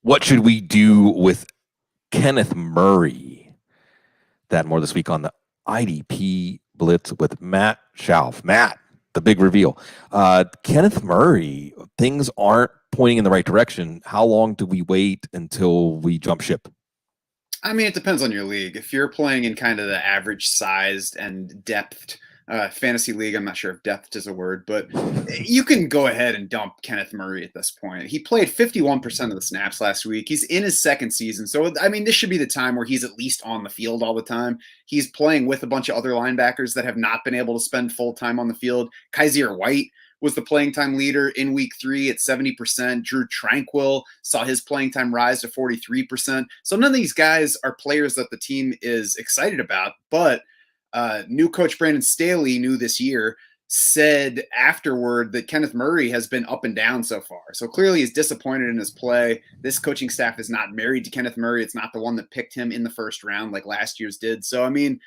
What should we do with Kenneth Murray? That more this week on the IDP Blitz with Matt Schauf. Matt, the big reveal. Kenneth Murray, things aren't pointing in the right direction. How long do we wait until we jump ship? I mean, it depends on your league. If you're playing in kind of the average sized and depth fantasy league, I'm not sure if depth is a word, but you can go ahead and dump Kenneth Murray at this point. He played 51% of the snaps last week. He's in his second season. So, I mean, this should be the time where he's at least on the field all the time. He's playing with a bunch of other linebackers that have not been able to spend full time on the field. Kaiser White was the playing time leader in week 3 at 70%. Drew Tranquil saw his playing time rise to 43%. So none of these guys are players that the team is excited about, but new coach Brandon Staley, new this year, said afterward that Kenneth Murray has been up and down so far. So clearly he's disappointed in his play. This coaching staff is not married to Kenneth Murray. It's not the one that picked him in the first round like last year's did. So, I mean,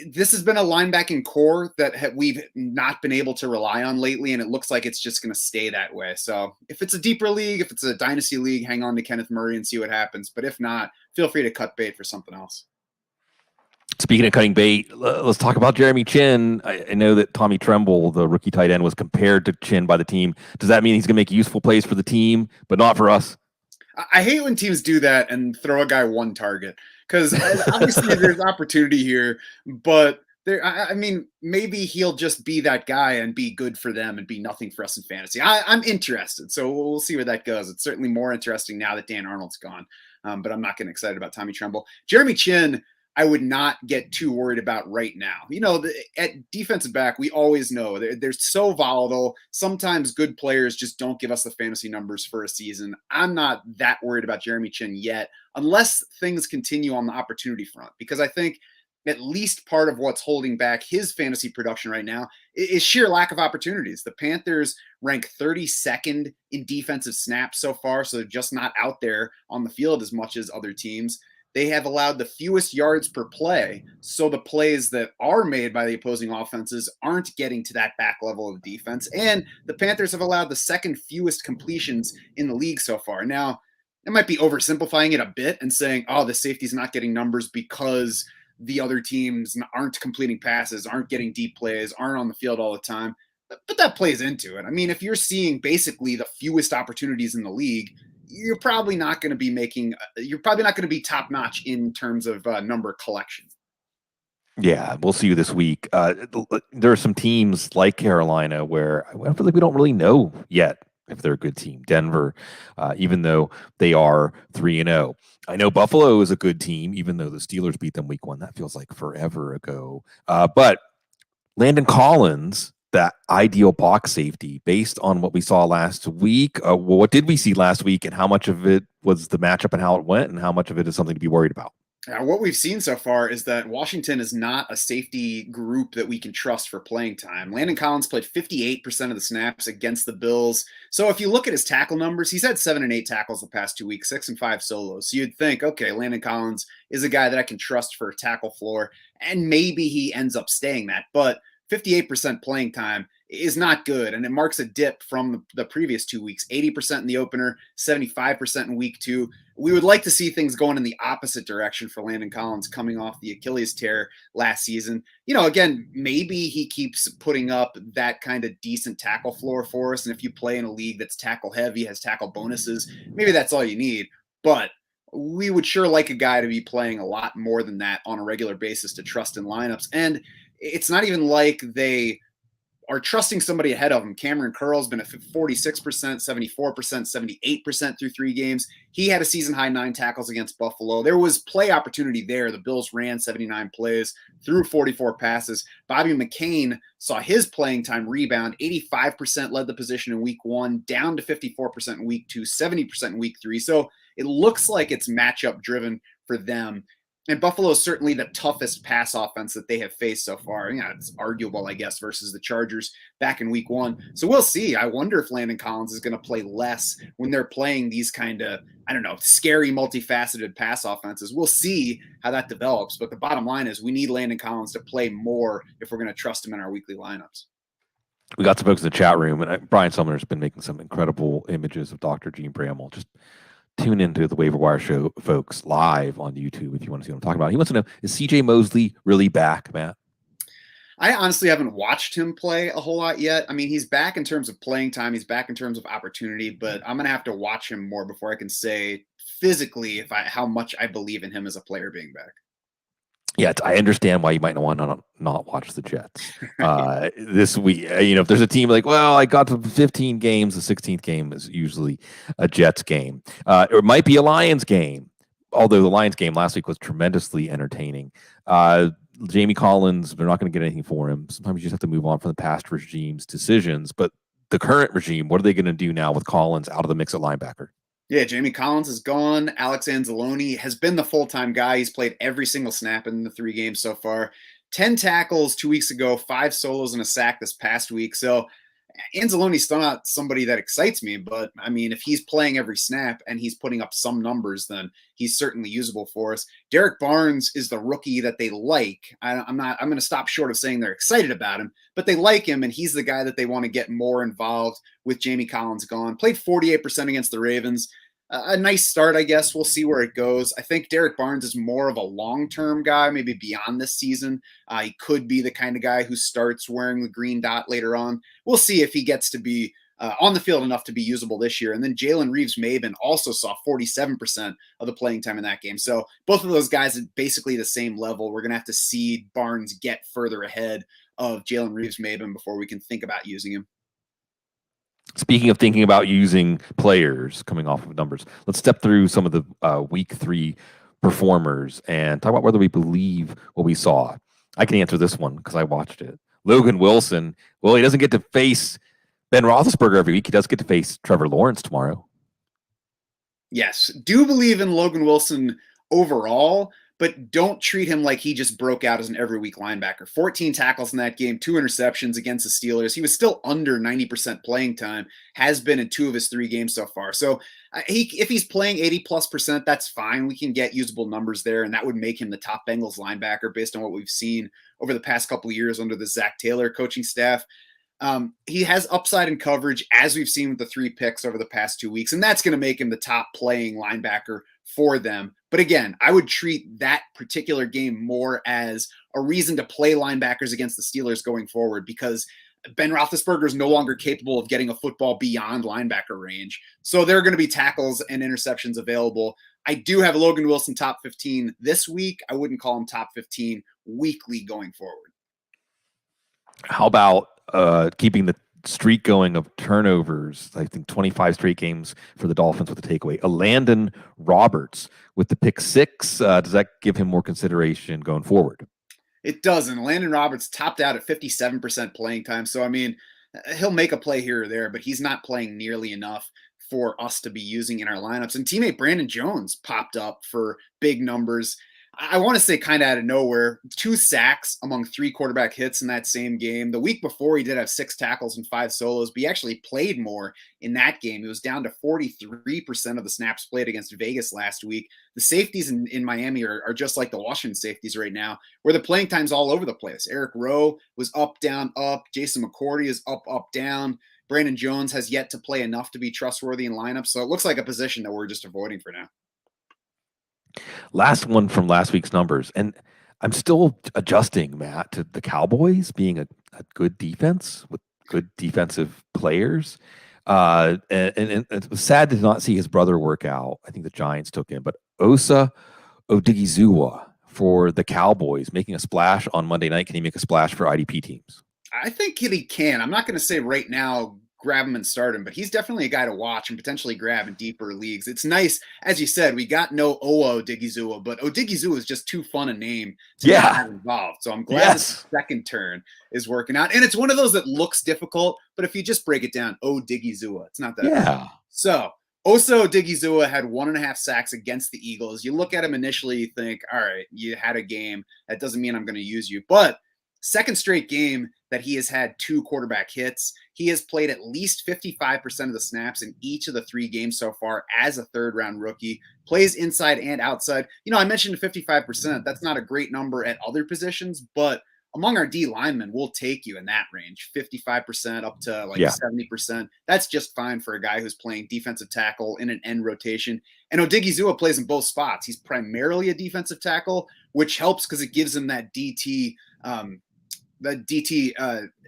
this has been a linebacking core that we've not been able to rely on lately, and it looks like it's just going to stay that way. So if it's a deeper league, if it's a dynasty league, hang on to Kenneth Murray and see what happens. But if not, feel free to cut bait for something else. Speaking of cutting bait, let's talk about Jeremy Chinn. I know that Tommy Tremble, the rookie tight end, was compared to Chinn by the team. Does that mean he's going to make useful plays for the team, but not for us? I hate when teams do that and throw a guy one target, because obviously there's opportunity here, but I mean, maybe he'll just be that guy and be good for them and be nothing for us in fantasy. I'm interested, so we'll see where that goes. It's certainly more interesting now that Dan Arnold's gone, but I'm not getting excited about Tommy Tremble. Jeremy Chinn, I would not get too worried about right now. You know, at defensive back, we always know they're so volatile. Sometimes good players just don't give us the fantasy numbers for a season. I'm not that worried about Jeremy Chinn yet, unless things continue on the opportunity front, because I think at least part of what's holding back his fantasy production right now is sheer lack of opportunities. The Panthers rank 32nd in defensive snaps so far, so they're just not out there on the field as much as other teams. They have allowed the fewest yards per play, so the plays that are made by the opposing offenses aren't getting to that back level of defense. And the Panthers have allowed the second fewest completions in the league so far. Now, I might be oversimplifying it a bit and saying, oh, the safety's not getting numbers because the other teams aren't completing passes, aren't getting deep plays, aren't on the field all the time. But that plays into it. I mean, if you're seeing basically the fewest opportunities in the league, you're probably not going to be top notch in terms of number collection. Yeah, we'll see you this week. There are some teams like Carolina where I feel like we don't really know yet if they're a good team. Denver, even though they are 3-0. I know Buffalo is a good team, even though the Steelers beat them week 1. That feels like forever ago. But Landon Collins, that ideal box safety, based on what we saw last week. What did we see last week, and how much of it was the matchup and how it went, and how much of it is something to be worried about? What we've seen so far is that Washington is not a safety group that we can trust for playing time. Landon Collins played 58% of the snaps against the Bills. So if you look at his tackle numbers, he's had 7 and 8 tackles the past 2 weeks, 6 and 5 solos. So you'd think, okay, Landon Collins is a guy that I can trust for tackle floor, and maybe he ends up staying that. But 58% playing time is not good, and it marks a dip from the previous 2 weeks. 80% in the opener, 75% in week 2. We would like to see things going in the opposite direction for Landon Collins coming off the Achilles tear last season. You know, again, maybe he keeps putting up that kind of decent tackle floor for us, and if you play in a league that's tackle heavy, has tackle bonuses, maybe that's all you need. But we would sure like a guy to be playing a lot more than that on a regular basis to trust in lineups. And it's not even like they are trusting somebody ahead of him. Cameron Curl's been at 46%, 74%, 78% through 3 games. He had a season-high 9 tackles against Buffalo. There was play opportunity there. The Bills ran 79 plays, threw 44 passes. Bobby McCain saw his playing time rebound. 85% led the position in week 1, down to 54% in week 2, 70% in week 3. So it looks like it's matchup-driven for them. And Buffalo is certainly the toughest pass offense that they have faced so far. Yeah, it's arguable, I guess, versus the Chargers back in week 1. So we'll see. I wonder if Landon Collins is going to play less when they're playing these kind of, I don't know, scary, multifaceted pass offenses. We'll see how that develops. But the bottom line is we need Landon Collins to play more if we're going to trust him in our weekly lineups. We got some folks in the chat room, and Brian Sumner's been making some incredible images of Dr. Gene Bramall. Just tune into the Waiver Wire Show, folks, live on YouTube if you want to see what I'm talking about. He wants to know, is CJ Mosley really back, Matt? I honestly haven't watched him play a whole lot yet. I mean, he's back in terms of playing time. He's back in terms of opportunity, but I'm going to have to watch him more before I can say physically how much I believe in him as a player being back. Yeah, I understand why you might want to not watch the Jets Right. this week. If there's a team like, well, I got to 15 games, the 16th game is usually a Jets game. It might be a Lions game, although the Lions game last week was tremendously entertaining. Jamie Collins, they're not going to get anything for him. Sometimes you just have to move on from the past regime's decisions. But the current regime, what are they going to do now with Collins out of the mix at linebacker? Yeah, Jamie Collins is gone. Alex Anzalone has been the full-time guy. He's played every single snap in the 3 games so far. 10 tackles 2 weeks ago, 5 solos and a sack this past week. So Anzalone's still not somebody that excites me, but I mean, if he's playing every snap and he's putting up some numbers, then he's certainly usable for us. Derek Barnes is the rookie that they like. I'm going to stop short of saying they're excited about him, but they like him, and he's the guy that they want to get more involved with Jamie Collins gone. Played 48% against the Ravens. A nice start, I guess. We'll see where it goes. I think Derek Barnes is more of a long-term guy, maybe beyond this season. He could be the kind of guy who starts wearing the green dot later on. We'll see if he gets to be on the field enough to be usable this year. And then Jalen Reeves-Maybin also saw 47% of the playing time in that game. So both of those guys at basically the same level. We're going to have to see Barnes get further ahead of Jalen Reeves-Maybin before we can think about using him. Speaking of thinking about using players coming off of numbers, let's step through some of the week 3 performers and talk about whether we believe what we saw. I can answer this one because I watched it. Logan Wilson, well, he doesn't get to face Ben Roethlisberger every week. He does get to face Trevor Lawrence tomorrow. Yes, do believe in Logan Wilson overall, but don't treat him like he just broke out as an every week linebacker. 14 tackles in that game, 2 interceptions against the Steelers. He was still under 90% playing time, has been in 2 of his 3 games so far. So if he's playing 80+%, that's fine. We can get usable numbers there, and that would make him the top Bengals linebacker based on what we've seen over the past couple of years under the Zach Taylor coaching staff. He has upside in coverage, as we've seen with the 3 picks over the past 2 weeks, and that's going to make him the top playing linebacker for them. But again, I would treat that particular game more as a reason to play linebackers against the Steelers going forward, because Ben Roethlisberger is no longer capable of getting a football beyond linebacker range. So there are going to be tackles and interceptions available. I do have Logan Wilson top 15 this week. I wouldn't call him top 15 weekly going forward. How about keeping the streak going of turnovers? I think 25 straight games for the Dolphins with the takeaway. Landon Roberts with the pick 6. Does that give him more consideration going forward? It doesn't. Landon Roberts topped out at 57% playing time. So, I mean, he'll make a play here or there, but he's not playing nearly enough for us to be using in our lineups. And teammate Brandon Jones popped up for big numbers. I want to say kind of out of nowhere, 2 sacks among 3 quarterback hits in that same game. The week before, he did have 6 tackles and 5 solos, but he actually played more in that game. It was down to 43% of the snaps played against Vegas last week. The safeties in Miami are just like the Washington safeties right now, where the playing time's all over the place. Eric Rowe was up, down, up. Jason McCourty is up, up, down. Brandon Jones has yet to play enough to be trustworthy in lineups, so it looks like a position that we're just avoiding for now. Last one from last week's numbers, and I'm still adjusting, Matt, to the Cowboys being a good defense with good defensive players. And it was sad to not see his brother work out. I think the Giants took him, but Osi Ugua for the Cowboys making a splash on Monday night. Can he make a splash for IDP teams? I think he can. I'm not going to say right now grab him and start him, but he's definitely a guy to watch and potentially grab in deeper leagues. It's nice, as you said, we got no Odigizua, but Odigizua is just too fun a name to not have involved. So I'm glad the second turn is working out. And it's one of those that looks difficult, but if you just break it down, Odigizua, it's not that hard. So Osi Ugua had 1.5 sacks against the Eagles. You look at him initially, you think, all right, you had a game. That doesn't mean I'm going to use you. But second straight game that he has had 2 quarterback hits. He has played at least 55% of the snaps in each of the 3 games so far as a third-round rookie. Plays inside and outside. You know, I mentioned 55%. That's not a great number at other positions, but among our D linemen, we'll take you in that range, 55% up to like Yeah. 70%. That's just fine for a guy who's playing defensive tackle in an end rotation. And Odigizua plays in both spots. He's primarily a defensive tackle, which helps because it gives him that DT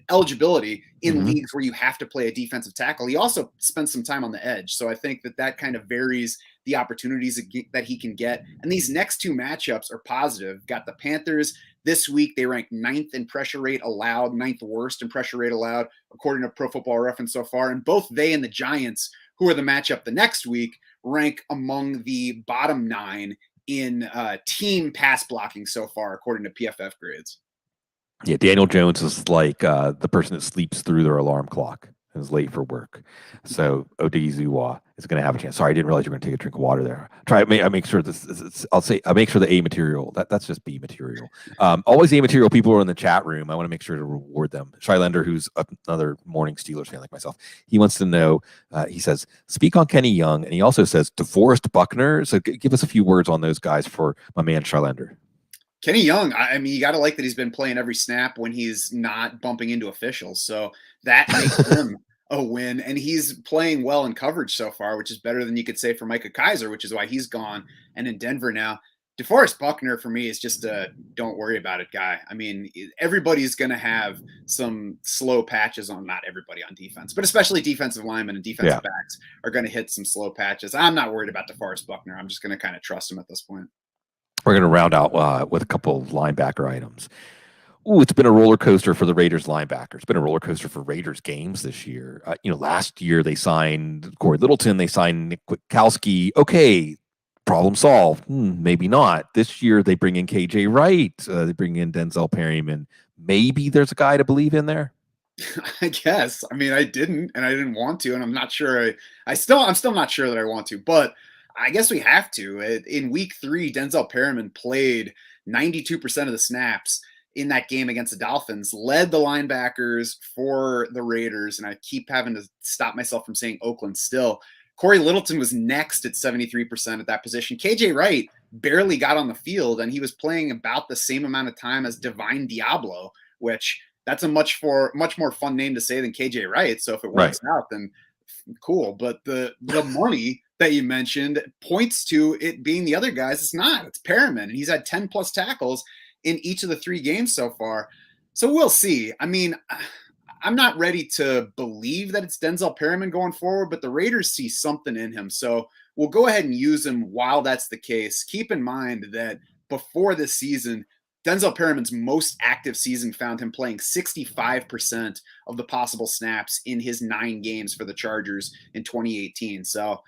eligibility in leagues where you have to play a defensive tackle. He also spends some time on the edge. So I think that kind of varies the opportunities that he can get. And these next two matchups are positive. Got the Panthers this week. They rank 9th in pressure rate allowed, 9th worst in pressure rate allowed, according to Pro Football Reference so far. And both they and the Giants, who are the matchup the next week, rank among the bottom 9 in team pass blocking so far, according to PFF grades. Yeah, Daniel Jones is like the person that sleeps through their alarm clock and is late for work. So Odigizua is going to have a chance. Sorry, I didn't realize you were going to take a drink of water there. I make sure this. I make sure the A material. That's just B material. Always A material. People are in the chat room. I want to make sure to reward them. Shylender, who's another morning Steelers fan like myself, he wants to know. He says, "Speak on Kenny Young," and he also says, "DeForest Buckner." So give us a few words on those guys for my man Shylender. Kenny Young, I mean, you got to like that he's been playing every snap when he's not bumping into officials. So that makes him a win. And he's playing well in coverage so far, which is better than you could say for Micah Kaiser, which is why he's gone and in Denver now. DeForest Buckner, for me, is just a don't worry about it guy. I mean, everybody's going to have some slow patches on, not everybody on defense, but especially defensive linemen and defensive backs are going to hit some slow patches. I'm not worried about DeForest Buckner. I'm just going to kind of trust him at this point. We're going to round out with a couple of linebacker items. Ooh, it's been a roller coaster for the Raiders linebackers. It's been a roller coaster for Raiders games this year. Last year they signed Corey Littleton. They signed Nick Kwiatkowski. Okay, problem solved. Maybe not. This year they bring in KJ Wright. They bring in Denzel Perryman. Maybe there's a guy to believe in there. I guess. I mean, I didn't want to, and I'm not sure. I'm still not sure that I want to, but I guess we have to. In week 3, Denzel Perryman played 92% of the snaps in that game against the Dolphins, led the linebackers for the Raiders, and I keep having to stop myself from saying Oakland still. Corey Littleton was next at 73% at that position. KJ Wright barely got on the field, and he was playing about the same amount of time as Divine Diablo, which that's a much more fun name to say than KJ Wright. So if it works out, then cool. But the money that you mentioned points to it being the other guys. It's not. It's Perriman, and he's had 10 plus tackles in each of the 3 games so far. So we'll see. I mean, I'm not ready to believe that it's Denzel Perryman going forward, but the Raiders see something in him. So we'll go ahead and use him while that's the case. Keep in mind that before this season, Denzel Perriman's most active season found him playing 65% of the possible snaps in his 9 games for the Chargers in 2018. So,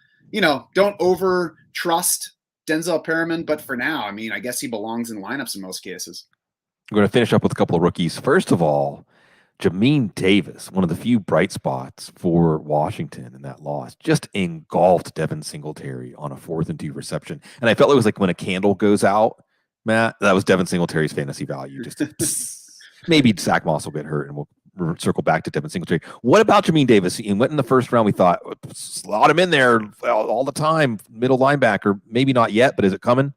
don't over trust Denzel Perryman, but for now, I mean, I guess he belongs in lineups in most cases. We're going to finish up with a couple of rookies. First of all, Jamin Davis, one of the few bright spots for Washington in that loss, just engulfed Devin Singletary on a 4th and 2 reception. And I felt it was like when a candle goes out, Matt, that was Devin Singletary's fantasy value. Just maybe Zach Moss will get hurt, and we'll circle back to Devin Singletary. What about Jamin Davis? He went in the first round. We thought, slot him in there all the time, middle linebacker. Maybe not yet, but is it coming?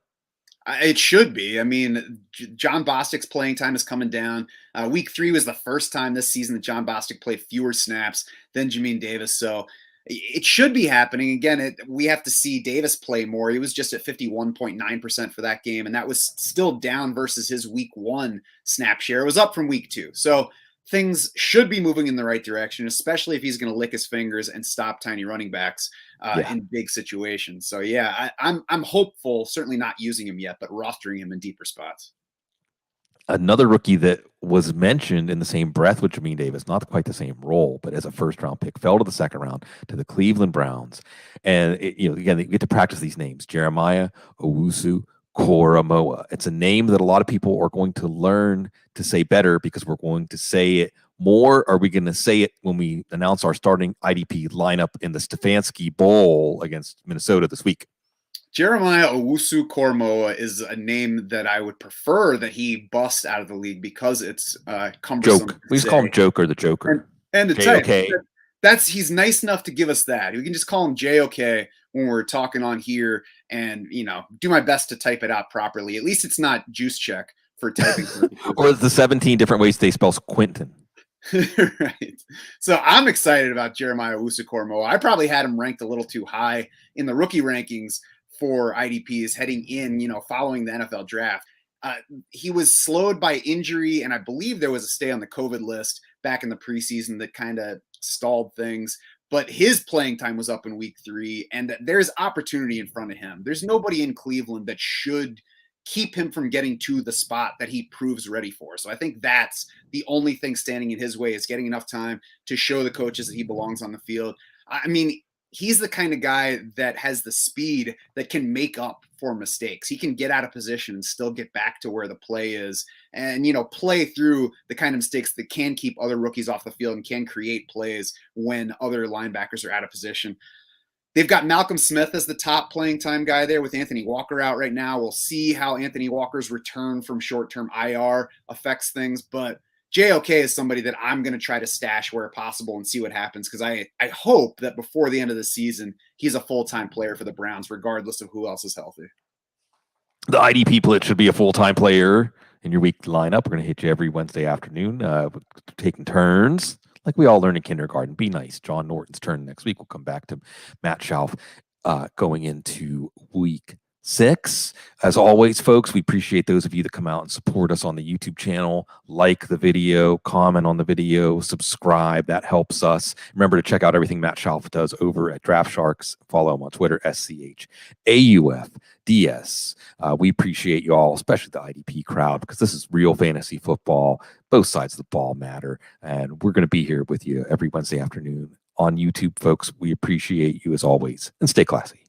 It should be. I mean, John Bostic's playing time is coming down. Week 3 was the first time this season that John Bostic played fewer snaps than Jamin Davis. So it should be happening. Again, we have to see Davis play more. He was just at 51.9% for that game, and that was still down versus his week 1 snap share. It was up from week 2. So things should be moving in the right direction, especially if he's going to lick his fingers and stop tiny running backs in big situations. So, yeah, I'm hopeful, certainly not using him yet, but rostering him in deeper spots. Another rookie that was mentioned in the same breath with Jamin Davis, not quite the same role, but as a first-round pick, fell to the 2nd round to the Cleveland Browns. And, again, you get to practice these names, Jeremiah OwusuKoroma. It's a name that a lot of people are going to learn to say better because we're going to say it more. Are we going to say it when we announce our starting IDP lineup in the Stefanski Bowl against Minnesota this week? Jeremiah OwusuKoroma is a name that I would prefer that he bust out of the league because it's cumbersome. We just call him Joker, the Joker. And to tell you, he's nice enough to give us that. We can just call him JOK when we're talking on here and, do my best to type it out properly. At least it's not Juice Check for typing purposes. Or the 17 different ways they spell Quentin. Right. So I'm excited about Jeremiah OwusuKoroma. I probably had him ranked a little too high in the rookie rankings for IDPs heading in, following the NFL draft. He was slowed by injury, and I believe there was a stay on the COVID list back in the preseason that kind of stalled things. But his playing time was up in week 3, and there's opportunity in front of him. There's nobody in Cleveland that should keep him from getting to the spot that he proves ready for. So I think that's the only thing standing in his way, is getting enough time to show the coaches that he belongs on the field. I mean, he's the kind of guy that has the speed that can make up for mistakes. He can get out of position and still get back to where the play is, and, play through the kind of mistakes that can keep other rookies off the field and can create plays when other linebackers are out of position. They've got Malcolm Smith as the top playing time guy there with Anthony Walker out right now. We'll see how Anthony Walker's return from short-term IR affects things, but JOK is somebody that I'm going to try to stash where possible and see what happens, because I hope that before the end of the season, he's a full-time player for the Browns, regardless of who else is healthy. The IDP Blitz should be a full-time player in your week lineup. We're going to hit you every Wednesday afternoon, taking turns. Like we all learn in kindergarten. Be nice. John Norton's turn next week. We'll come back to Matt Schauf going into week 6. As always, folks, we appreciate those of you that come out and support us on the YouTube channel. Like the video, comment on the video, subscribe. That helps us. Remember to check out everything Matt Schauf does over at Draft Sharks. Follow him on Twitter, SCHAUFDS. We appreciate you all, especially the IDP crowd, because this is real fantasy football. Both sides of the ball matter. And we're going to be here with you every Wednesday afternoon on YouTube, folks. We appreciate you as always. And stay classy.